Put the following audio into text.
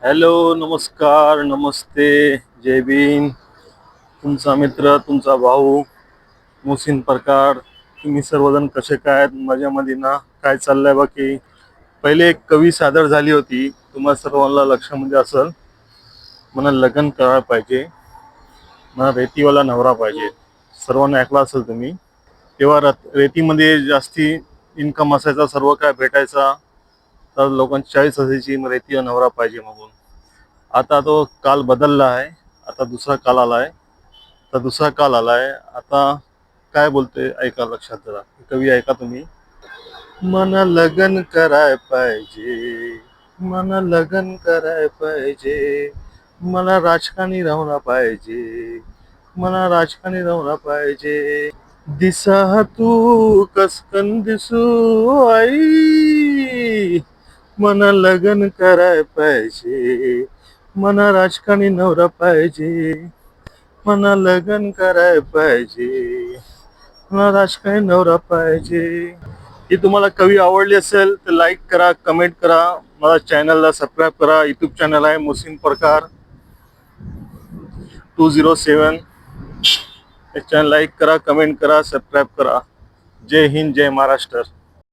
Hello, नमस्कार, नमस्ते, जय भीम. तुमचा मित्र, तुमचा भाऊ मोहसिन परकार. तुम्ही सर्वजण कसे काय आहेत? मजामध्ये ना? काय चाललंय बाकी? पहिले एक कवी सादर झाली होती, तुम्हा सर्वांना लक्षामध्ये असेल. मला लग्न करायला पाहिजे, मला रेतीवाला नवरा पाहिजे. सर्वांना ऐकला असेल तुम्ही. तेव्हा रेतीमध्ये जास्ती इन्कम असायचा, सर्व काय भेटायचा. तर लोकांची चॉईस असायची, मग रेतीवाला नवरा पाहिजे म्हणून. आता तो काल बदलला आहे. आता दुसरा काल आलाय. आता काय बोलतोय ऐका, लक्षात जरा. कवी ऐका तुम्ही. मला लगन कराय पाहिजे, मला लगन कराय पाहिजे, मला राजकारणी नवरा पाहिजे, मला राजकारणी नवरा पाहिजे. दिसा तू कसकन दिसू आई, मला लगन कराय पाहिजे, मला राजकारणी नवरा पाहिजे, मला लगन कराय पाहिजे, मला राजकारणी नवरा पाहिजे. ही तुम्हाला कवी आवडली असेल तर लाईक करा, कमेंट करा. मला चॅनलला सबस्क्राईब करा. यूट्यूब चॅनल आहे मोहसिन परकार 207. चॅनल लाईक करा, कमेंट करा, सबस्क्राईब करा. जय हिंद, जय महाराष्ट्र.